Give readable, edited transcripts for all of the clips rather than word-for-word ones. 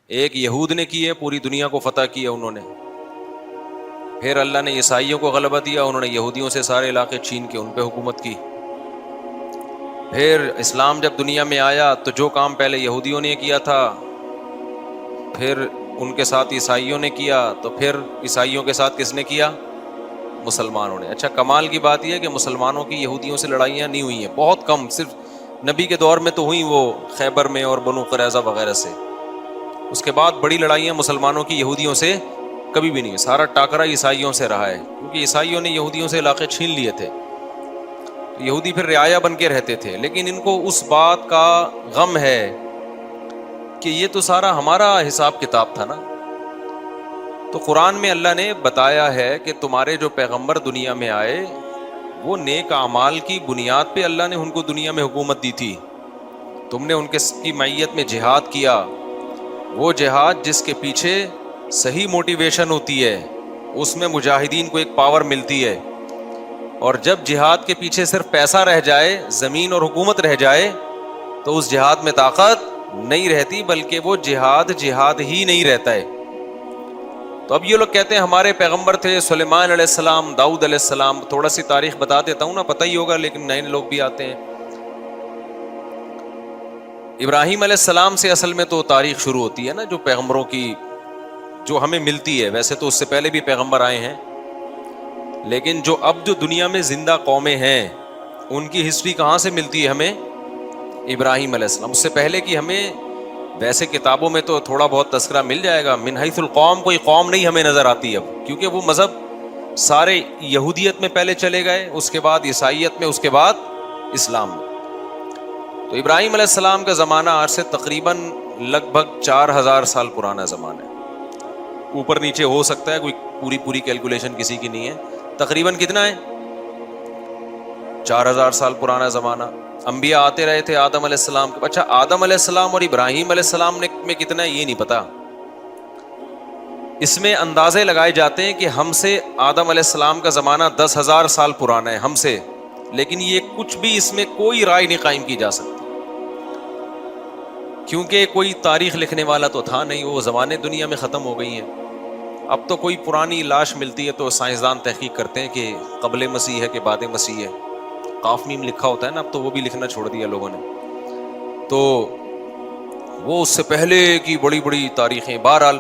ایک یہود نے کی ہے، پوری دنیا کو فتح کیا انہوں نے. پھر اللہ نے عیسائیوں کو غلبہ دیا، انہوں نے یہودیوں سے سارے علاقے چھین کے ان پہ حکومت کی. پھر اسلام جب دنیا میں آیا تو جو کام پہلے یہودیوں نے کیا تھا پھر ان کے ساتھ عیسائیوں نے کیا، تو پھر عیسائیوں کے ساتھ کس نے کیا؟ مسلمانوں نے. اچھا، کمال کی بات یہ ہے کہ مسلمانوں کی یہودیوں سے لڑائیاں نہیں ہوئی ہیں، بہت کم، صرف نبی کے دور میں تو ہوئی، وہ خیبر میں اور بنو قریظہ وغیرہ سے. اس کے بعد بڑی لڑائیاں مسلمانوں کی یہودیوں سے کبھی بھی نہیں. سارا ٹاکرا عیسائیوں سے رہا ہے، کیونکہ عیسائیوں نے یہودیوں سے علاقے چھین لیے تھے. یہودی پھر رعایا بن کے رہتے تھے، لیکن ان کو اس بات کا غم ہے کہ یہ تو سارا ہمارا حساب کتاب تھا نا. تو قرآن میں اللہ نے بتایا ہے کہ تمہارے جو پیغمبر دنیا میں آئے وہ نیک اعمال کی بنیاد پہ اللہ نے ان کو دنیا میں حکومت دی تھی. تم نے ان کی معیت میں جہاد کیا، وہ جہاد جس کے پیچھے صحیح موٹیویشن ہوتی ہے، اس میں مجاہدین کو ایک پاور ملتی ہے. اور جب جہاد کے پیچھے صرف پیسہ رہ جائے، زمین اور حکومت رہ جائے، تو اس جہاد میں طاقت نہیں رہتی، بلکہ وہ جہاد ہی نہیں رہتا ہے. تو اب یہ لوگ کہتے ہیں ہمارے پیغمبر تھے سلیمان علیہ السلام، داؤد علیہ السلام. تھوڑا سی تاریخ بتا دیتا ہوں نا، پتہ ہی ہوگا لیکن نئے لوگ بھی آتے ہیں. ابراہیم علیہ السلام سے اصل میں تو تاریخ شروع ہوتی ہے نا، جو پیغمبروں کی جو ہمیں ملتی ہے. ویسے تو اس سے پہلے بھی پیغمبر آئے ہیں، لیکن جو دنیا میں زندہ قومیں ہیں ان کی ہسٹری کہاں سے ملتی ہے ہمیں؟ ابراہیم علیہ السلام. اس سے پہلے کی ہمیں ویسے کتابوں میں تو تھوڑا بہت تذکرہ مل جائے گا. من حیث القوم کوئی قوم نہیں ہمیں نظر آتی اب، کیونکہ وہ مذہب سارے یہودیت میں پہلے چلے گئے، اس کے بعد عیسائیت میں، اس کے بعد اسلام میں. تو ابراہیم علیہ السلام کا زمانہ آج سے تقریباً لگ بھگ 4000 سال پرانا زمانہ ہے. اوپر نیچے ہو سکتا ہے، کوئی پوری کیلکولیشن کسی کی نہیں ہے. تقریباً کتنا ہے؟ 4000 سال پرانا زمانہ. انبیاء آتے رہے تھے آدم علیہ السلام کے. اچھا، آدم علیہ السلام اور ابراہیم علیہ السلام میں کتنا ہے یہ نہیں پتا. اس میں اندازے لگائے جاتے ہیں کہ ہم سے آدم علیہ السلام کا زمانہ 10,000 سال پرانا ہے ہم سے، لیکن یہ کچھ بھی اس میں کوئی رائے نہیں قائم کی جا سکتی، کیونکہ کوئی تاریخ لکھنے والا تو تھا نہیں، وہ زمانے دنیا میں ختم ہو گئی ہیں. اب تو کوئی پرانی لاش ملتی ہے تو سائنسدان تحقیق کرتے ہیں کہ قبل مسیح ہے کہ بعد مسیح ہے. قاف میم لکھا ہوتا ہے نا، اب تو وہ بھی لکھنا چھوڑ دیا لوگوں نے. تو وہ اس سے پہلے کی بڑی بڑی تاریخیں. بہرحال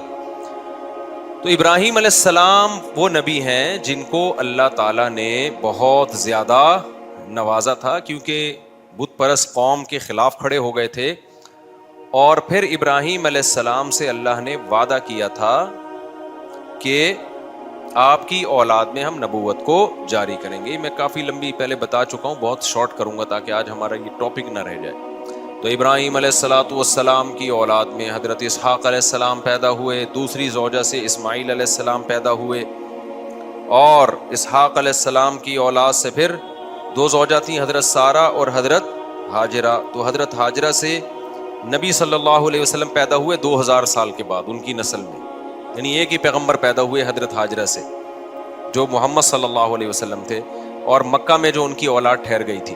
تو ابراہیم علیہ السلام وہ نبی ہیں جن کو اللہ تعالیٰ نے بہت زیادہ نوازا تھا، کیونکہ بت پرست قوم کے خلاف کھڑے ہو گئے تھے. اور پھر ابراہیم علیہ السلام سے اللہ نے وعدہ کیا تھا کہ آپ کی اولاد میں ہم نبوت کو جاری کریں گے. میں کافی لمبی پہلے بتا چکا ہوں، بہت شارٹ کروں گا تاکہ آج ہمارا یہ ٹاپک نہ رہ جائے. تو ابراہیم علیہ السلام کی اولاد میں حضرت اسحاق علیہ السلام پیدا ہوئے، دوسری زوجہ سے اسماعیل علیہ السلام پیدا ہوئے، اور اسحاق علیہ السلام کی اولاد سے پھر 2 زوجہ تھیں، حضرت سارہ اور حضرت ہاجرہ. تو حضرت ہاجرہ سے نبی صلی اللہ علیہ وسلم پیدا ہوئے 2000 سال کے بعد ان کی نسل میں، یعنی ایک ہی پیغمبر پیدا ہوئے حضرت ہاجرہ سے جو محمد صلی اللہ علیہ وسلم تھے، اور مکہ میں جو ان کی اولاد ٹھہر گئی تھی.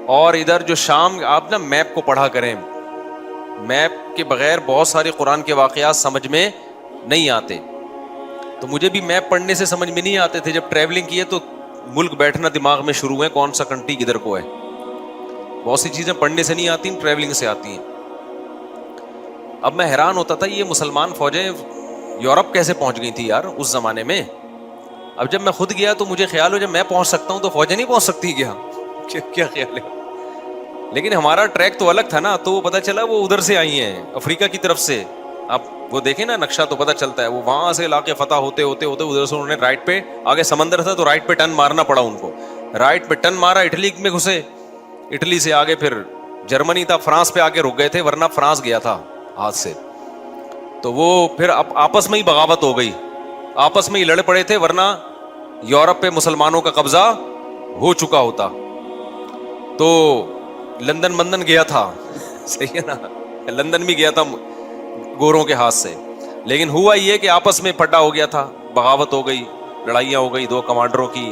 اور ادھر جو شام، آپ نا میپ کو پڑھا کریں، میپ کے بغیر بہت سارے قرآن کے واقعات سمجھ میں نہیں آتے. تو مجھے بھی میپ پڑھنے سے سمجھ میں نہیں آتے تھے. جب ٹریولنگ کیے تو ملک بیٹھنا دماغ میں شروع ہے، کون سا کنٹری کدھر کو ہے. بہت سی چیزیں پڑھنے سے نہیں آتی، ٹریولنگ سے آتی ہیں. اب میں حیران ہوتا تھا یہ مسلمان فوجیں یورپ کیسے پہنچ گئی تھی یار اس زمانے میں. اب جب میں خود گیا تو مجھے خیال ہو جب میں پہنچ سکتا ہوں تو فوجیں نہیں پہنچ سکتی کیا خیال ہے. لیکن ہمارا ٹریک تو الگ تھا نا، تو وہ پتہ چلا وہ ادھر سے آئی ہیں، افریقہ کی طرف سے. آپ وہ دیکھیں نا نقشہ تو پتہ چلتا ہے، وہ وہاں سے علاقے فتح ہوتے ہوتے ادھر سے انہوں نے رائٹ پہ، آگے سمندر تھا تو رائٹ پہ ٹرن مارنا پڑا ان کو. رائٹ پہ ٹرن مارا، اٹلی میں گھسے، اٹلی سے آگے پھر جرمنی تھا، فرانس پہ آگے رک گئے تھے، ورنہ فرانس گیا تھا ہاتھ سے. تو وہ پھر آپس میں ہی بغاوت ہو گئی، آپس میں ہی لڑ پڑے تھے، ورنہ یورپ پہ مسلمانوں کا قبضہ ہو چکا ہوتا. تو لندن گیا تھا، صحیح ہے نا، لندن بھی گیا تھا گوروں کے ہاتھ سے. لیکن ہوا یہ کہ آپس میں پھڈا ہو گیا تھا، بغاوت ہو گئی، لڑائیاں ہو گئی 2 کمانڈروں کی.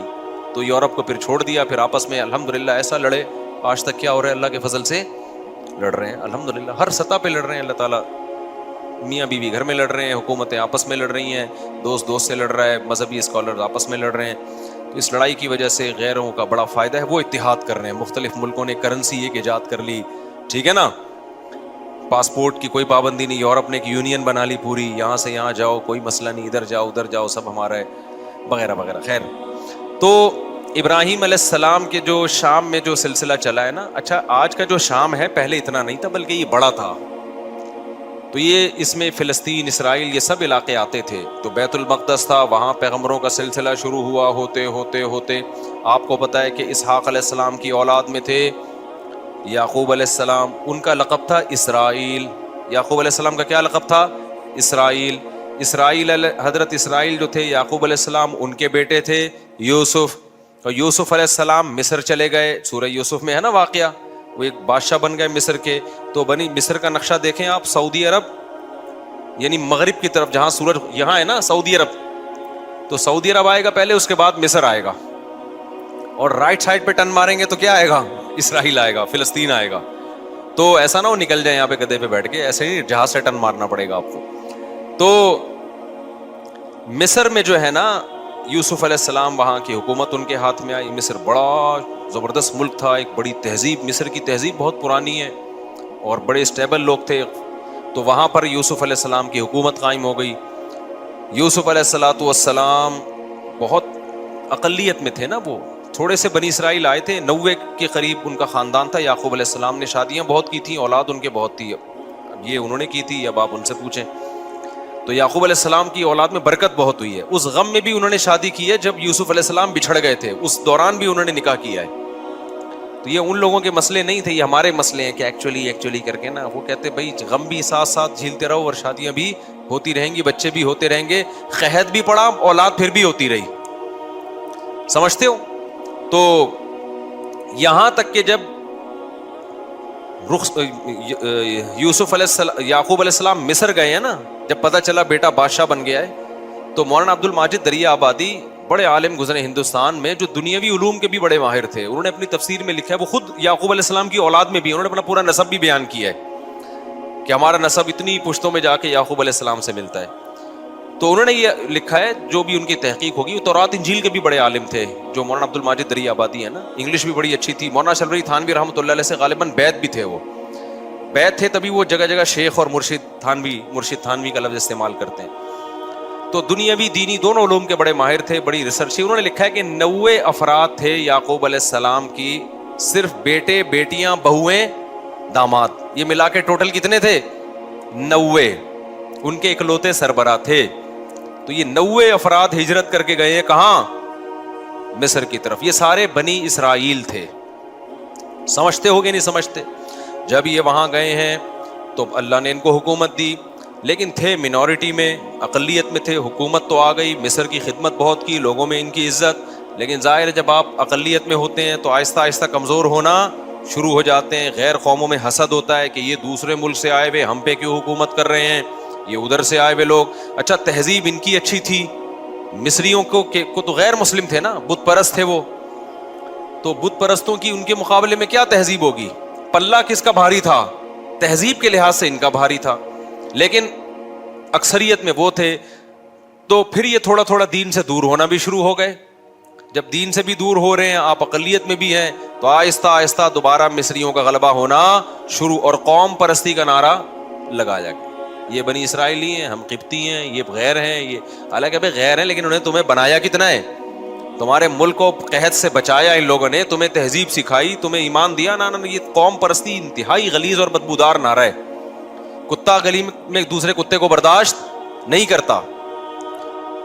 تو یورپ کو پھر چھوڑ دیا، پھر آپس میں الحمدللہ ایسا لڑے. آج تک کیا ہو رہا ہے، اللہ کے فضل سے لڑ رہے ہیں الحمدللہ، ہر سطح پہ لڑ رہے ہیں. اللہ تعالیٰ میاں بیوی گھر میں لڑ رہے ہیں, حکومتیں آپس میں لڑ رہی ہیں, دوست دوست سے لڑ رہا ہے, مذہبی اسکالر آپس میں لڑ رہے ہیں. تو اس لڑائی کی وجہ سے غیروں کا بڑا فائدہ ہے, وہ اتحاد کر رہے ہیں. مختلف ملکوں نے کرنسی ایک ایجاد کر لی, ٹھیک ہے نا, پاسپورٹ کی کوئی پابندی نہیں. یورپ نے ایک یونین بنا لی پوری, یہاں سے یہاں جاؤ کوئی مسئلہ نہیں, ادھر جاؤ ادھر جاؤ سب ہمارا ہے, وغیرہ وغیرہ. خیر, تو ابراہیم علیہ السلام کے جو شام میں جو سلسلہ چلا ہے نا, اچھا آج کا جو شام ہے پہلے اتنا نہیں تھا بلکہ یہ بڑا تھا. تو یہ اس میں فلسطین, اسرائیل, یہ سب علاقے آتے تھے. تو بیت المقدس تھا, وہاں پیغمبروں کا سلسلہ شروع ہوا, ہوتے ہوتے ہوتے آپ کو پتہ ہے کہ اسحاق علیہ السلام کی اولاد میں تھے یعقوب علیہ السلام, ان کا لقب تھا اسرائیل. یعقوب علیہ السلام کا کیا لقب تھا؟ اسرائیل. حضرت اسرائیل جو تھے یعقوب علیہ السلام ان کے بیٹے تھے یوسف. اور یوسف علیہ السلام مصر چلے گئے, سورہ یوسف میں ہے نا واقعہ, وہ ایک بادشاہ بن گئے مصر کے. تو بنی مصر کا نقشہ دیکھیں آپ, سعودی عرب یعنی مغرب کی طرف جہاں سورج یہاں ہے نا سعودی عرب, تو سعودی عرب آئے گا پہلے, اس کے بعد مصر آئے گا, اور رائٹ سائڈ پہ ٹرن ماریں گے تو کیا آئے گا؟ اسرائیل آئے گا, فلسطین آئے گا. تو ایسا نہ ہو نکل جائیں یہاں پہ گدھے پہ بیٹھ کے, ایسے ہی جہاز سے ٹرن مارنا پڑے گا آپ کو. تو مصر میں جو ہے نا یوسف علیہ السلام, وہاں کی حکومت ان کے ہاتھ میں آئی. مصر بڑا زبردست ملک تھا, ایک بڑی تہذیب, مصر کی تہذیب بہت پرانی ہے اور بڑے اسٹیبل لوگ تھے. تو وہاں پر یوسف علیہ السلام کی حکومت قائم ہو گئی. یوسف علیہ السلام بہت اقلیت میں تھے نا, وہ تھوڑے سے بنی اسرائیل آئے تھے, 90 کے قریب ان کا خاندان تھا. یعقوب علیہ السلام نے شادیاں بہت کی تھیں, اولاد ان کے بہت تھی. اب یہ انہوں نے کی تھی, اب آپ ان سے پوچھیں. تو یعقوب علیہ السلام کی اولاد میں برکت بہت ہوئی ہے. اس غم میں بھی انہوں نے شادی کی ہے جب یوسف علیہ السلام بچھڑ گئے تھے, اس دوران بھی انہوں نے نکاح کیا ہے. تو یہ ان لوگوں کے مسئلے نہیں تھے, یہ ہمارے مسئلے ہیں کہ ایکچولی کر کے نا, وہ کہتے بھائی غم بھی ساتھ ساتھ جھیلتے رہو اور شادیاں بھی ہوتی رہیں گی, بچے بھی ہوتے رہیں گے, قحط بھی پڑا, اولاد پھر بھی ہوتی رہی. سمجھتے ہو؟ تو یہاں تک کہ جب یوسف علیہ السلام, یعقوب علیہ السلام مصر گئے ہیں نا, جب پتہ چلا بیٹا بادشاہ بن گیا ہے, تو مولانا عبد الماجد دریا آبادی بڑے عالم گزرے ہندوستان میں, جو دنیاوی علوم کے بھی بڑے ماہر تھے. انہوں نے اپنی تفسیر میں لکھا ہے, وہ خود یعقوب علیہ السلام کی اولاد میں بھی, انہوں نے اپنا پورا نسب بھی بیان کیا ہے کہ ہمارا نسب اتنی پشتوں میں جا کے یعقوب علیہ السلام سے ملتا ہے. تو انہوں نے یہ لکھا ہے, جو بھی ان کی تحقیق ہوگی. تورات انجیل کے بھی بڑے عالم تھے جو مولانا عبد الماجد دریا آبادی ہے نا, انگلش بھی بڑی اچھی تھی. مولانا شلوری تھانوی رحمۃ اللہ علیہ سے غالباً بیت بھی تھے, وہ بیت تھے, تبھی وہ جگہ جگہ شیخ اور مرشد تھانوی کا لفظ استعمال کرتے ہیں. تو دنیاوی دینی دونوں علوم کے بڑے ماہر تھے, بڑی ریسرچ. انہوں نے لکھا ہے کہ 90 افراد تھے یعقوب علیہ السلام کی, صرف بیٹے, بیٹیاں, بہویں, داماد, یہ ملا کے ٹوٹل کتنے تھے؟ 90. ان کے اکلوتے سربراہ تھے. تو یہ 90 افراد ہجرت کر کے گئے ہیں کہاں؟ مصر کی طرف. یہ سارے بنی اسرائیل تھے. سمجھتے ہو گے نہیں سمجھتے؟ جب یہ وہاں گئے ہیں تو اللہ نے ان کو حکومت دی, لیکن تھے منورٹی میں, اقلیت میں تھے. حکومت تو آ گئی, مصر کی خدمت بہت کی, لوگوں میں ان کی عزت, لیکن ظاہر ہے جب آپ اقلیت میں ہوتے ہیں تو آہستہ آہستہ کمزور ہونا شروع ہو جاتے ہیں. غیر قوموں میں حسد ہوتا ہے کہ یہ دوسرے ملک سے آئے ہوئے ہم پہ کیوں حکومت کر رہے ہیں, یہ ادھر سے آئے ہوئے لوگ. اچھا تہذیب ان کی اچھی تھی, مصریوں کو تو غیر مسلم تھے نا, بت پرست تھے وہ, تو بت پرستوں کی ان کے مقابلے میں کیا تہذیب ہوگی؟ پلہ کس کا بھاری تھا؟ تہذیب کے لحاظ سے ان کا بھاری تھا, لیکن اکثریت میں وہ تھے. تو پھر یہ تھوڑا تھوڑا دین سے دور ہونا بھی شروع ہو گئے. جب دین سے بھی دور ہو رہے ہیں, آپ اقلیت میں بھی ہیں, تو آہستہ آہستہ دوبارہ مصریوں کا غلبہ ہونا شروع, اور قوم پرستی کا نعرہ لگایا گیا. یہ بنی اسرائیلی ہیں, ہم قبطی ہیں, یہ غیر ہیں, یہ حالانکہ ابھی غیر ہیں, لیکن انہیں تمہیں بنایا کتنا ہے؟ تمہارے ملک کو قحط سے بچایا ان لوگوں نے, تمہیں تہذیب سکھائی, تمہیں ایمان دیا. نا یہ قوم پرستی انتہائی غلیظ اور بدبودار نعرہ ہے. کتا گلی میں ایک دوسرے کتے کو برداشت نہیں کرتا,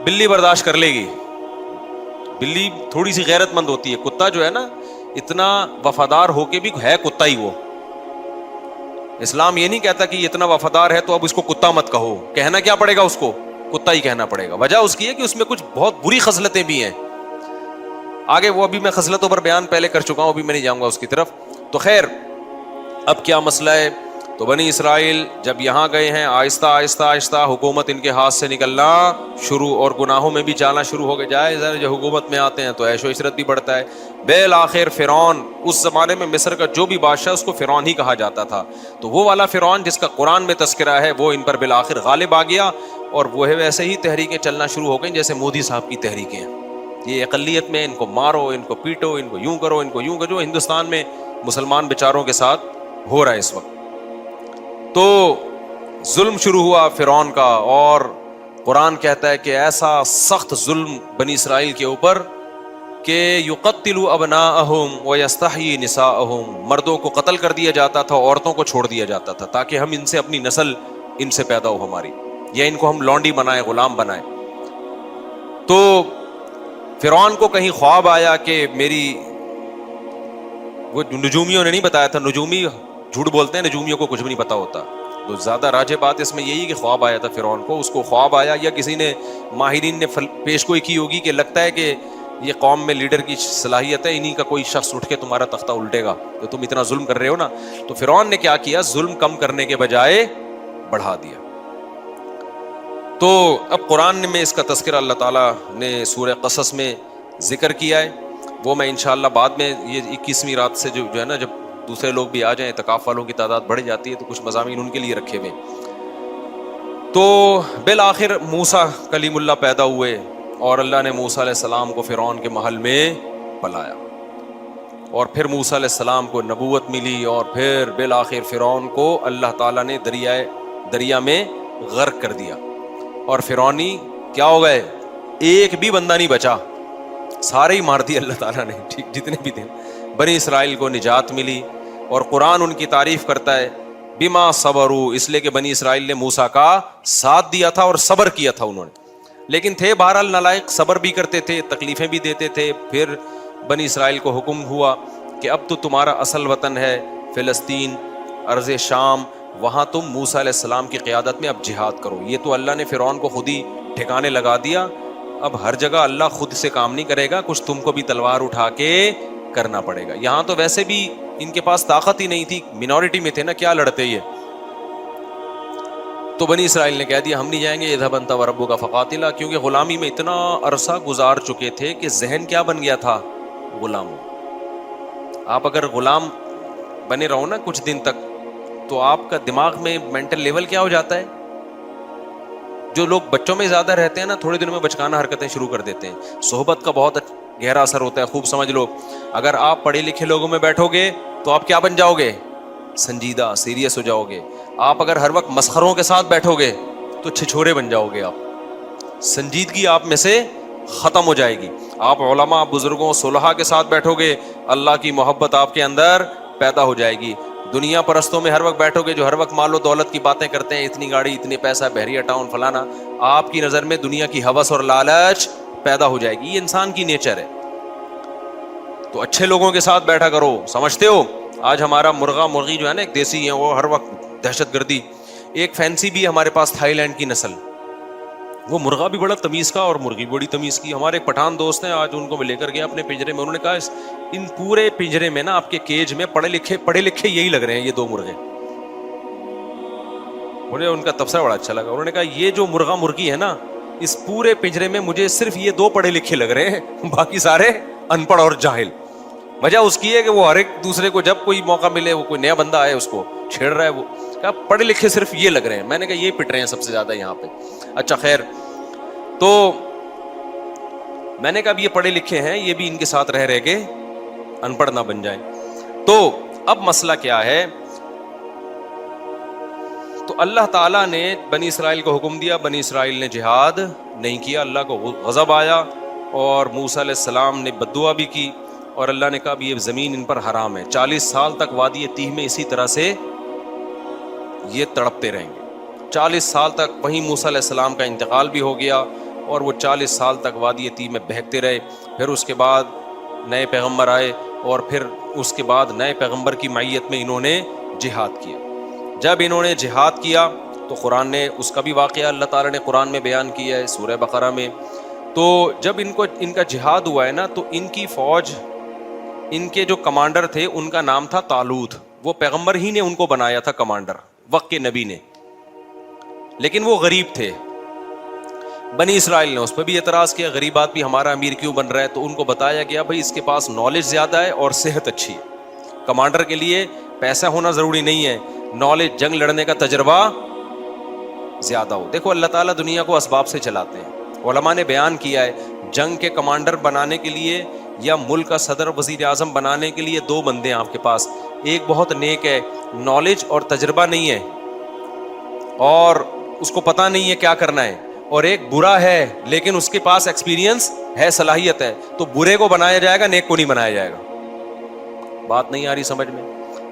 بلی برداشت کر لے گی, بلی تھوڑی سی غیرت مند ہوتی ہے. کتا جو ہے نا اتنا وفادار ہو کے بھی ہے کتا ہی وہ. اسلام یہ نہیں کہتا کہ یہ اتنا وفادار ہے تو اب اس کو کتا مت کہو, کہنا کیا پڑے گا اس کو؟ کتا ہی کہنا پڑے گا. وجہ اس کی ہے کہ اس میں کچھ بہت بری خصلتیں بھی ہیں. آگے وہ ابھی میں خصلتوں پر بیان پہلے کر چکا ہوں, ابھی میں نہیں جاؤں گا اس کی طرف. تو خیر اب کیا مسئلہ ہے؟ تو بنی اسرائیل جب یہاں گئے ہیں آہستہ آہستہ آہستہ حکومت ان کے ہاتھ سے نکلنا شروع اور گناہوں میں بھی جانا شروع ہو گئے. جائز ہے جب حکومت میں آتے ہیں تو عیش و عشرت بھی بڑھتا ہے. بالآخر فرعون, اس زمانے میں مصر کا جو بھی بادشاہ اس کو فرعون ہی کہا جاتا تھا, تو وہ والا فرعون جس کا قرآن میں تذکرہ ہے وہ ان پر بالآخر غالب آ گیا, اور وہ ہے ویسے ہی تحریکیں چلنا شروع ہو گئیں جیسے مودی صاحب کی تحریکیں ہیں. یہ اقلیت میں ان کو مارو, ان کو پیٹو, ان کو یوں کرو, ان کو یوں کرو, جو ہندوستان میں مسلمان بیچاروں کے ساتھ ہو رہا ہے اس وقت. تو ظلم شروع ہوا فرعون کا, اور قرآن کہتا ہے کہ ایسا سخت ظلم بنی اسرائیل کے اوپر کہ یقتل ابناءہم ویستحیی نساءہم, مردوں کو قتل کر دیا جاتا تھا, عورتوں کو چھوڑ دیا جاتا تھا تاکہ ہم ان سے اپنی نسل ان سے پیدا ہو ہماری, یا ان کو ہم لونڈی بنائیں, غلام بنائیں. تو فرعون کو کہیں خواب آیا کہ میری, وہ نجومیوں نے نہیں بتایا تھا, نجومی جھوٹ بولتے ہیں, نجومیوں کو کچھ بھی نہیں پتا ہوتا, تو زیادہ راجح بات اس میں یہی کہ خواب آیا تھا فرعون کو, اس کو خواب آیا یا کسی نے ماہرین نے پیش گوئی کی ہوگی کہ لگتا ہے کہ یہ قوم میں لیڈر کی صلاحیت ہے, انہی کا کوئی شخص اٹھ کے تمہارا تختہ الٹے گا, تو تم اتنا ظلم کر رہے ہو نا. تو فرعون نے کیا کیا, ظلم کم کرنے کے بجائے بڑھا دیا. تو اب قرآن میں اس کا تذکرہ اللہ تعالیٰ نے سورہ قصص میں ذکر کیا ہے, وہ میں انشاءاللہ بعد میں یہ 21ویں رات سے جو ہے نا, جب دوسرے لوگ بھی آ جائیں, اعتکاف والوں کی تعداد بڑھ جاتی ہے, تو کچھ مضامین ان کے لیے رکھے ہوئے. تو بالآخر موسیٰ کلیم اللہ پیدا ہوئے, اور اللہ نے موسیٰ علیہ السلام کو فرعون کے محل میں بلایا, اور پھر موسیٰ علیہ السلام کو نبوت ملی, اور پھر بالآخر فرعون کو اللہ تعالیٰ نے دریا میں غرق کر دیا, اور فرعونی کیا ہو گئے, ایک بھی بندہ نہیں بچا, سارے ہی مار دیے اللہ تعالیٰ نے, ٹھیک جتنے بھی تھے. بنی اسرائیل کو نجات ملی, اور قرآن ان کی تعریف کرتا ہے بما صبروا, اس لیے کہ بنی اسرائیل نے موسیٰ کا ساتھ دیا تھا اور صبر کیا تھا انہوں نے, لیکن تھے بہرحال نالائق, صبر بھی کرتے تھے, تکلیفیں بھی دیتے تھے. پھر بنی اسرائیل کو حکم ہوا کہ اب تو تمہارا اصل وطن ہے فلسطین, ارض شام, وہاں تم موسیٰ علیہ السلام کی قیادت میں اب جہاد کرو. یہ تو اللہ نے فرعون کو خود ہی ٹھکانے لگا دیا, اب ہر جگہ اللہ خود سے کام نہیں کرے گا, کچھ تم کو بھی تلوار اٹھا کے کرنا پڑے گا. یہاں تو ویسے بھی ان کے پاس طاقت ہی نہیں تھی, منورٹی میں تھے نا, کیا لڑتے یہ. تو بنی اسرائیل نے کہہ دیا ہم نہیں جائیں گے, اذهب انت وربک فقاتلا, کیونکہ غلامی میں اتنا عرصہ گزار چکے تھے کہ ذہن کیا بن گیا تھا, غلام. آپ اگر غلام بنے رہو نا کچھ دن تک, تو آپ کا دماغ میں مینٹل لیول کیا ہو جاتا ہے. جو لوگ بچوں میں زیادہ رہتے ہیں نا, تھوڑے دنوں میں بچکانہ حرکتیں شروع کر دیتے ہیں. صحبت کا بہت گہرا اثر ہوتا ہے, خوب سمجھ لو. اگر آپ پڑھے لکھے لوگوں میں بیٹھو گے تو آپ کیا بن جاؤ گے, سنجیدہ, سیریس ہو جاؤ گے. آپ اگر ہر وقت مسخروں کے ساتھ بیٹھو گے تو چھچھورے بن جاؤ گے. آپ سنجیدگی آپ میں سے ختم ہو جائے گی. آپ علماء, بزرگوں, صلحاء کے ساتھ بیٹھو گے, اللہ کی محبت آپ کے اندر پیدا ہو جائے گی. دنیا پرستوں میں ہر وقت بیٹھو گے جو ہر وقت مال و دولت کی باتیں کرتے ہیں, اتنی گاڑی, اتنے پیسہ, بحریہ ٹاؤن, فلانا, آپ کی نظر میں دنیا کی ہوس اور لالچ پیدا ہو جائے گی. یہ انسان کی نیچر ہے. تو اچھے لوگوں کے ساتھ بیٹھا کرو. سمجھتے ہو آج ہمارا مرغا مرغی جو ہے نا, ایک دیسی ہے وہ ہر وقت دہشت گردی. ایک فینسی بھی ہمارے پاس تھائی لینڈ کی نسل, وہ مرغا بھی بڑا تمیز کا اور مرغی بڑی تمیز کی. ہمارے ایک پٹھان دوست ہیں, آج ان کو میں لے کر گیا اپنے پنجرے میں, انہوں نے کہا ان پورے پنجرے میں نا آپ کے کیج میں پڑھے لکھے یہی لگ رہے ہیں, یہ دو مرغے. مجھے ان کا تبصرہ بڑا اچھا لگا. انہوں نے کہا یہ جو مرغا مرغی ہے نا, اس پورے پنجرے میں مجھے صرف یہ دو پڑھے لکھے لگ رہے ہیں, باقی سارے ان پڑھ اور جاہل. وجہ اس کی ہے کہ وہ ہر ایک دوسرے کو جب کوئی موقع ملے, وہ کوئی نیا بندہ آئے اس کو چھیڑ رہا ہے. وہ کہا پڑھے لکھے صرف یہ لگ رہے ہیں. میں نے کہا یہ پٹ رہے ہیں سب سے زیادہ یہاں پہ. اچھا خیر, تو میں نے کہا اب یہ پڑھے لکھے ہیں, یہ بھی ان کے ساتھ رہ کے ان پڑھ نہ بن جائیں. تو اب مسئلہ کیا ہے, تو اللہ تعالیٰ نے بنی اسرائیل کو حکم دیا, بنی اسرائیل نے جہاد نہیں کیا, اللہ کو غضب آیا, اور موسیٰ علیہ السلام نے بد دعا بھی کی, اور اللہ نے کہا یہ زمین ان پر حرام ہے. 40 سال تک وادی تیہ میں اسی طرح سے یہ تڑپتے رہیں گے. 40 سال تک. وہیں موسیٰ علیہ السلام کا انتقال بھی ہو گیا, اور وہ 40 سال تک وادی تیہ میں بہکتے رہے. پھر اس کے بعد نئے پیغمبر آئے, اور پھر اس کے بعد نئے پیغمبر کی معیت میں انہوں نے جہاد کیا. جب انہوں نے جہاد کیا تو قرآن نے اس کا بھی واقعہ اللہ تعالیٰ نے قرآن میں بیان کیا ہے سورہ بقرہ میں. تو جب ان کا جہاد ہوا ہے نا, تو ان کی فوج, ان کے جو کمانڈر تھے ان کا نام تھا طالوت. وہ پیغمبر ہی نے ان کو بنایا تھا کمانڈر. وقت کے نبی نے, لیکن وہ غریب تھے. بنی اسرائیل نے اس پہ بھی اعتراض کیا, غریب آدمی ہمارا امیر کیوں بن رہا ہے؟ تو ان کو بتایا گیا بھائی اس کے پاس نالج زیادہ ہے اور صحت اچھی ہے. کمانڈر کے لیے پیسہ ہونا ضروری نہیں ہے, نالج, جنگ لڑنے کا تجربہ زیادہ ہو. دیکھو اللہ تعالیٰ دنیا کو اسباب سے چلاتے ہیں. علماء نے بیان کیا ہے جنگ کے کمانڈر بنانے کے لیے یا ملک کا صدر وزیر اعظم بنانے کے لیے دو بندے ہیں آپ کے پاس. ایک بہت نیک ہے, نالج اور تجربہ نہیں ہے اور اس کو پتہ نہیں ہے کیا کرنا ہے, اور ایک برا ہے لیکن اس کے پاس ایکسپیرینس ہے, صلاحیت ہے. تو برے کو بنایا جائے گا, نیک کو نہیں بنایا جائے گا. بات نہیں آ رہی سمجھ میں؟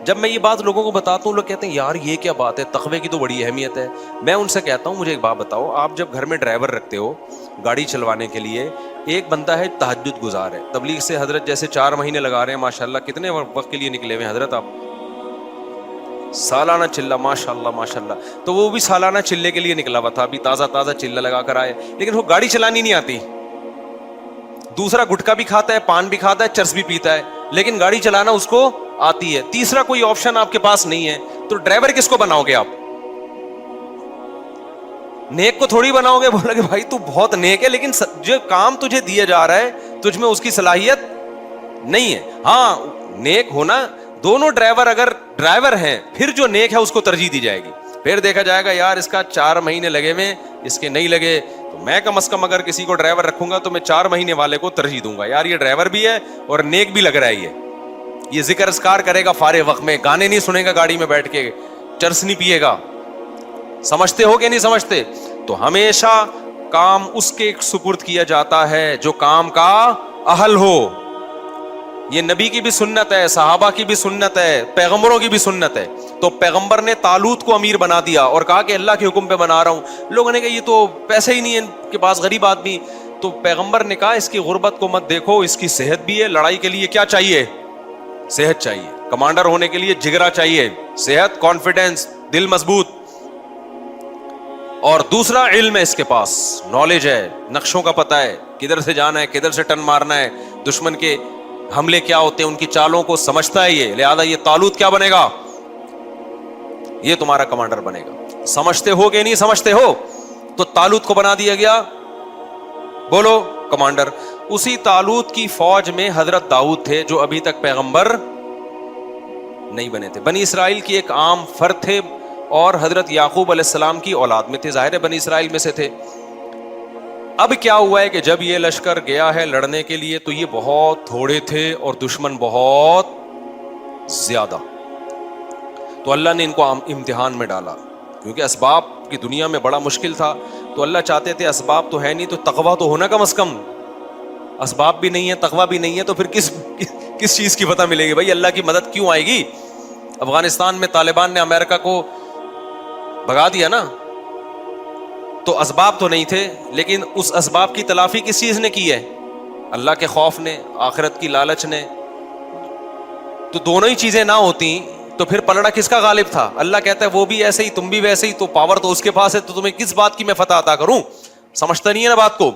جب میں یہ بات لوگوں کو بتاتا ہوں, لوگ کہتے ہیں یار یہ کیا بات ہے, تقوی کی تو بڑی اہمیت ہے. میں ان سے کہتا ہوں مجھے ایک بات بتاؤ, آپ جب گھر میں ڈرائیور رکھتے ہو گاڑی چلوانے کے لیے, ایک بندہ ہے تہجد گزار ہے, تبلیغ سے حضرت جیسے 4 مہینے لگا رہے ہیں ماشاءاللہ, کتنے وقت کے لیے نکلے ہوئے ہیں حضرت آپ؟ سالانہ چلہ, ماشاءاللہ ماشاءاللہ. تو وہ بھی سالانہ چلے کے لیے نکلا ہوا تھا, ابھی تازہ تازہ چلہ لگا کر آئے, لیکن وہ گاڑی چلانی نہیں آتی. دوسرا گٹکا بھی کھاتا ہے, پان بھی کھاتا ہے, چرس بھی پیتا ہے, لیکن گاڑی چلانا اس کو آتی ہے. تیسرا کوئی آپشن آپ کے پاس نہیں ہے, تو ڈرائیور کس کو بناؤ گے آپ؟ نیک کو تھوڑی بناؤ گے. بولا کہ بھائی تو بہت نیک ہے لیکن جو کام تجھے دیا جا رہا ہے تجھ میں اس کی صلاحیت نہیں ہے. ہاں نیک ہونا, دونوں ڈرائیور اگر ڈرائیور ہیں پھر جو نیک ہے اس کو ترجیح دی جائے گی. پھر دیکھا جائے گا یار اس کا 4 مہینے لگے ہوئے, اس کے نہیں لگے, تو میں کم از کم اگر کسی کو ڈرائیور رکھوں گا تو میں 4 مہینے والے کو ترجیح دوں گا, یار یہ ڈرائیور بھی ہے اور نیک بھی لگ رہا ہے, یہ ذکر اذکار کرے گا فارغ وقت میں, گانے نہیں سنے گا گاڑی میں بیٹھ کے, چرس نہیں پیے گا. سمجھتے ہو کہ نہیں سمجھتے؟ تو ہمیشہ کام اس کے سپرد کیا جاتا ہے جو کام کا اہل ہو. یہ نبی کی بھی سنت ہے, صحابہ کی بھی سنت ہے, پیغمبروں کی بھی سنت ہے. تو پیغمبر نے طالوت کو امیر بنا دیا اور کہا کہ اللہ کے حکم پہ بنا رہا ہوں. لوگوں نے کہا یہ تو پیسے ہی نہیں ہے ان کے پاس, غریب آدمی. تو پیغمبر نے کہا اس کی غربت کو مت دیکھو, اس کی صحت بھی ہے. لڑائی کے لیے کیا چاہیے؟ صحت چاہیے. کمانڈر ہونے کے لیے جگرا چاہیے, صحت, کانفیڈنس, دل مضبوط. اور دوسرا علم ہے, اس کے پاس نالج ہے, نقشوں کا پتہ ہے, کدھر سے جانا ہے, کدھر سے ٹن مارنا ہے, دشمن کے حملے کیا ہوتے ہیں, ان کی چالوں کو سمجھتا ہے یہ. لہذا یہ طالوت کیا بنے گا؟ یہ تمہارا کمانڈر بنے گا. سمجھتے ہو کہ نہیں سمجھتے ہو؟ تو طالوت کو بنا دیا گیا, بولو, کمانڈر. اسی طالوت کی فوج میں حضرت داؤد تھے جو ابھی تک پیغمبر نہیں بنے تھے. بنی اسرائیل کی ایک عام فرد تھے اور حضرت یعقوب علیہ السلام کی اولاد میں تھے, ظاہر ہے بنی اسرائیل میں سے تھے. اب کیا ہوا ہے کہ جب یہ لشکر گیا ہے لڑنے کے لیے تو یہ بہت تھوڑے تھے اور دشمن بہت زیادہ. تو اللہ نے ان کو امتحان میں ڈالا, کیونکہ اسباب کی دنیا میں بڑا مشکل تھا. تو اللہ چاہتے تھے اسباب تو ہے نہیں تو تقویٰ تو ہونا کم از کم. اسباب بھی نہیں ہے, تقویٰ بھی نہیں ہے, تو پھر کس چیز کی پتہ ملے گی بھائی؟ اللہ کی مدد کیوں آئے گی؟ افغانستان میں طالبان نے امریکہ کو بھگا دیا نا, تو اسباب تو نہیں تھے, لیکن اس اسباب کی تلافی کس چیز نے کی ہے؟ اللہ کے خوف نے, آخرت کی لالچ نے. تو دونوں ہی چیزیں نہ ہوتی تو پھر پلڑا کس کا غالب تھا؟ اللہ کہتا ہے وہ بھی ایسے ہی, تم بھی ویسے ہی, تو پاور تو اس کے پاس ہے, تو تمہیں کس بات کی میں فتح عطا کروں؟ سمجھتا نہیں ہے نا بات کو.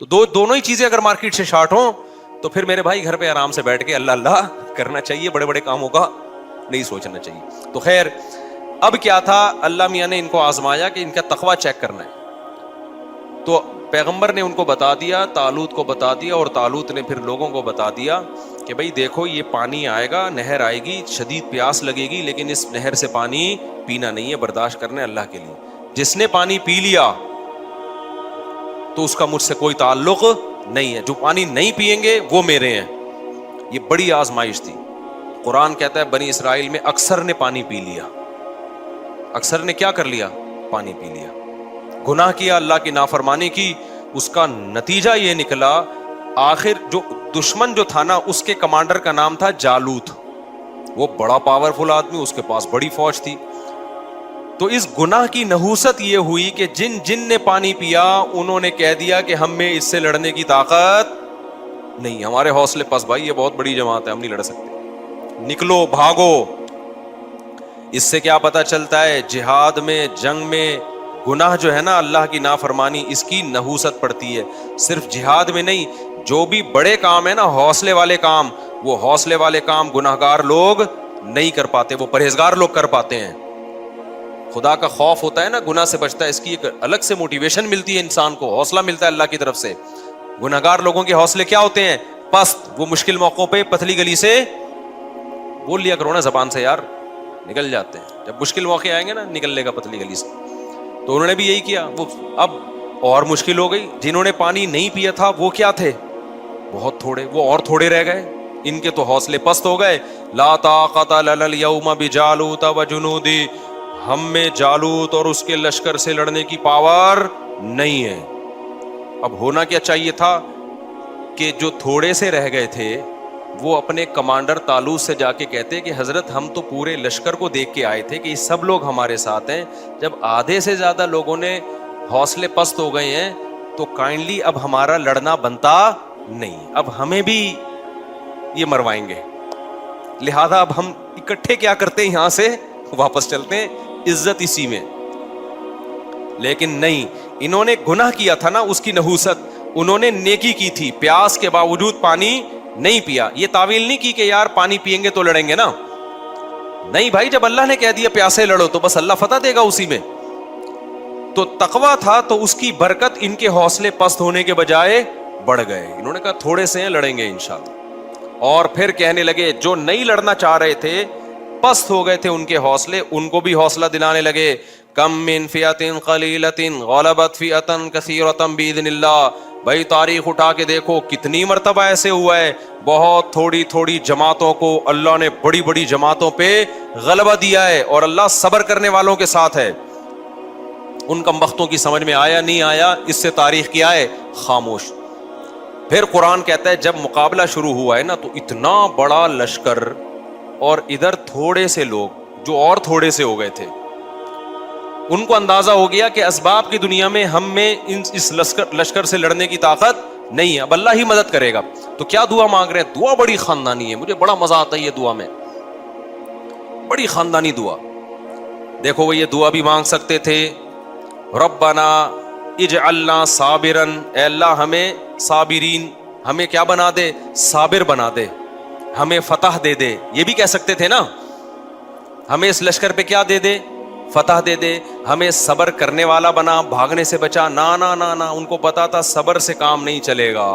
تو دونوں ہی چیزیں اگر مارکیٹ سے شارٹ ہوں تو پھر میرے بھائی گھر پہ آرام سے بیٹھ کے اللہ اللہ کرنا چاہیے, بڑے بڑے کاموں کا نہیں سوچنا چاہیے. تو خیر, اب کیا تھا, اللہ میاں نے ان کو آزمایا کہ ان کا تقویٰ چیک کرنا ہے. تو پیغمبر نے ان کو بتا دیا, طالوت کو بتا دیا, اور طالوت نے پھر لوگوں کو بتا دیا کہ بھائی دیکھو یہ پانی آئے گا, نہر آئے گی, شدید پیاس لگے گی, لیکن اس نہر سے پانی پینا نہیں ہے, برداشت کرنا ہے اللہ کے لیے. جس نے پانی پی لیا تو اس کا مجھ سے کوئی تعلق نہیں ہے, جو پانی نہیں پئیں گے وہ میرے ہیں. یہ بڑی آزمائش تھی. قرآن کہتا ہے بنی اسرائیل میں اکثر نے پانی پی لیا. اکثر نے کیا کر لیا؟ پانی پی لیا. گناہ کیا, اللہ کی نافرمانی کی, اس کا نتیجہ یہ نکلا, آخر جو دشمن جو تھا نا اس کے کمانڈر کا نام تھا جالوت. وہ بڑا پاورفل آدمی, اس کے پاس بڑی فوج تھی. تو اس گناہ کی نحوست یہ ہوئی کہ جن نے پانی پیا انہوں نے کہہ دیا کہ ہم میں اس سے لڑنے کی طاقت نہیں, ہمارے حوصلے پاس بھائی, یہ بہت بڑی جماعت ہے, ہم نہیں لڑ سکتے, نکلو بھاگو. اس سے کیا پتہ چلتا ہے؟ جہاد میں, جنگ میں گناہ جو ہے نا, اللہ کی نافرمانی, اس کی نحوست پڑتی ہے. صرف جہاد میں نہیں, جو بھی بڑے کام ہے نا, حوصلے والے کام, وہ حوصلے والے کام گناہگار لوگ نہیں کر پاتے, وہ پرہیزگار لوگ کر پاتے ہیں. خدا کا خوف ہوتا ہے نا, گناہ سے بچتا ہے, اس کی ایک الگ سے موٹیویشن ملتی ہے انسان کو, حوصلہ ملتا ہے اللہ کی طرف سے. گناہگار لوگوں کے حوصلے کیا ہوتے ہیں؟ پست. وہ مشکل موقعوں پہ پتلی گلی سے بول لیا کرو نا زبان سے یار, نکل جاتے ہیں. جب مشکل موقع آئیں گے نا نکل لے گا پتلی گلی سے. تو انہوں نے بھی یہی کیا. وہ اب اور مشکل ہو گئی. جنہوں نے پانی نہیں پیا تھا وہ کیا تھے؟ بہت تھوڑے. وہ اور تھوڑے رہ گئے. ان کے تو حوصلے پست ہو گئے. لا طاقت لنا اليوم بجالوت وجنودی, ہم میں جالوت اور اس کے لشکر سے لڑنے کی پاور نہیں ہے. اب ہونا کیا چاہیے تھا کہ جو تھوڑے سے رہ گئے تھے وہ اپنے کمانڈر طالوت سے جا کے کہتے کہ حضرت ہم تو پورے لشکر کو دیکھ کے آئے تھے کہ یہ سب لوگ ہمارے ساتھ ہیں, جب آدھے سے زیادہ لوگوں نے حوصلے پست ہو گئے ہیں تو کائنڈلی اب ہمارا لڑنا بنتا نہیں, اب ہمیں بھی یہ مروائیں گے, لہذا اب ہم اکٹھے کیا کرتے ہیں, یہاں سے واپس چلتے ہیں, عزت اسی میں. لیکن نہیں, انہوں نے گناہ کیا تھا نا, اس کی نحوست. انہوں نے نیکی کی تھی, پیاس کے باوجود پانی نہیں پیا. یہ تعویل نہیں کی کہ یار پانی پئیں گے تو لڑیں گے نا, نہیں بھائی, جب اللہ نے کہہ دیا پیاسے لڑو تو بس اللہ فتح دے گا اسی میں. تو تقویٰ تھا تو اس کی برکت ان کے حوصلے پست ہونے کے بجائے بڑھ گئے. انہوں نے کہا تھوڑے سے ہیں, لڑیں گے انشاءاللہ. اور پھر کہنے لگے جو نہیں لڑنا چاہ رہے تھے, پست ہو گئے تھے ان کے حوصلے, ان کو بھی حوصلہ دلانے لگے. کم من فئۃ قلیلۃ غلبت فئۃ کثیرۃ باذن اللہ. بھائی تاریخ اٹھا کے دیکھو کتنی مرتبہ ایسے ہوا ہے, بہت تھوڑی تھوڑی جماعتوں کو اللہ نے بڑی بڑی جماعتوں پہ غلبہ دیا ہے, اور اللہ صبر کرنے والوں کے ساتھ ہے. ان کمبختوں کی سمجھ میں آیا نہیں آیا, اس سے تاریخ کیا ہے, خاموش. پھر قرآن کہتا ہے جب مقابلہ شروع ہوا ہے نا تو اتنا بڑا لشکر اور ادھر تھوڑے سے لوگ جو اور تھوڑے سے ہو گئے تھے, ان کو اندازہ ہو گیا کہ اسباب کی دنیا میں ہم میں اس لشکر سے لڑنے کی طاقت نہیں ہے, اب اللہ ہی مدد کرے گا. تو کیا دعا مانگ رہے ہیں؟ دعا بڑی خاندانی ہے, مجھے بڑا مزہ آتا ہے یہ دعا میں, بڑی خاندانی دعا. دیکھو وہ یہ دعا بھی مانگ سکتے تھے, ربنا اجعلنا صابرن, اے اللہ ہمیں صابرین, ہمیں کیا بنا دے, صابر بنا دے, ہمیں فتح دے دے. یہ بھی کہہ سکتے تھے نا, ہمیں اس لشکر پہ کیا دے دے, فتح دے دے, ہمیں صبر کرنے والا بنا, بھاگنے سے بچا. نا نا نا نا, ان کو پتا تھا صبر سے کام نہیں چلے گا.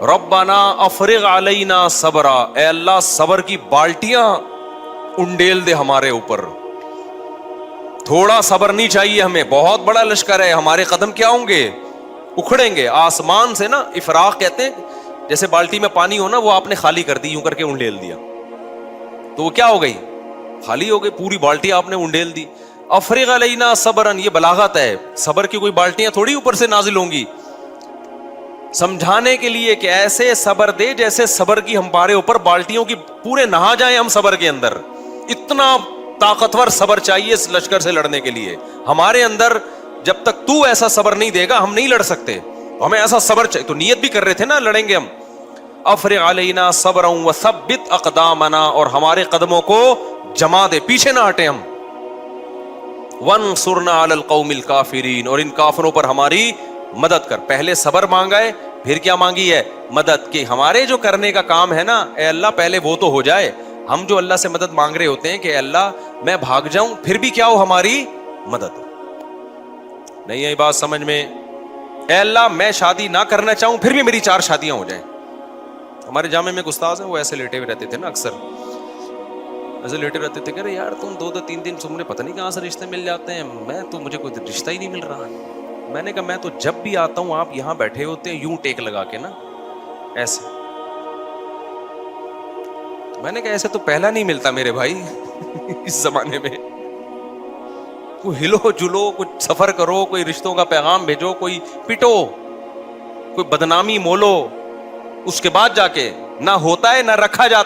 ربنا افرغ علینا صبرا, اے اللہ صبر کی بالٹیاں انڈیل دے ہمارے اوپر, تھوڑا صبر نہیں چاہیے ہمیں, بہت بڑا لشکر ہے, ہمارے قدم کیا ہوں گے, اکھڑیں گے. آسمان سے نا افراغ کہتے ہیں, جیسے بالٹی میں پانی ہو نا, وہ آپ نے خالی کر دی, یوں کر کے انڈیل دیا تو وہ کیا ہو گئی, خالی ہو گئی, پوری بالٹی آپ نے انڈیل دی. افرغ علینا صبرن, یہ بلاغت ہے, صبر کی کوئی بالٹیاں تھوڑی اوپر سے نازل ہوں گی, سمجھانے کے لیے کہ ایسے صبر دے جیسے صبر کی ہمارے اوپر بالٹیوں کی پورے نہا جائیں ہم صبر کے اندر. اتنا طاقتور صبر چاہیے اس لشکر سے لڑنے کے لیے ہمارے اندر. جب تک تو ایسا صبر نہیں دے گا ہم نہیں لڑ سکتے, ہمیں ایسا صبر چاہیے. تو نیت بھی کر رہے تھے نا, لڑیں گے ہم. افرغ علینا صبرا وثبت اقدامنا, اور ہمارے قدموں کو جما دے, پیچھے نہ ہٹیں ہم. وانصرنا علی القوم الکافرین, اور ان کافروں پر ہماری مدد کر. پہلے صبر مانگا ہے, پھر کیا مانگی ہے, مدد. کہ ہمارے جو کرنے کا کام ہے نا, اے اللہ پہلے وہ تو ہو جائے. ہم جو اللہ سے مدد مانگ رہے ہوتے ہیں کہ اے اللہ میں بھاگ جاؤں, پھر بھی کیا ہو, ہماری مدد. نہیں آئی بات سمجھ میں؟ اے اللہ میں شادی نہ کرنا چاہوں, پھر بھی میری 4 شادیاں ہو جائیں. ہمارے جامع میں استاذ ہیں, وہ ایسے لیٹے ہوئے رہتے تھے نا, اکثر ایسے لیٹے رہتے تھے, کہہ رہے یار تم 2-2 3 تم نے پتہ نہیں کہاں سے رشتے مل جاتے ہیں, میں تو مجھے کوئی رشتہ ہی نہیں مل رہا. میں نے کہا میں تو جب بھی آتا ہوں آپ یہاں بیٹھے ہوتے ہیں یوں ٹیک لگا کے نا, ایسے. میں نے کہا ایسے تو پہلا نہیں ملتا میرے بھائی اس زمانے میں. کوئی ہلو جلو, کچھ سفر کرو, کوئی رشتوں کا پیغام بھیجو, کوئی پٹو, کوئی بدنامی مولو, اس کے بعد جا کے نہ ہوتا ہے نہ رکھا جاتا.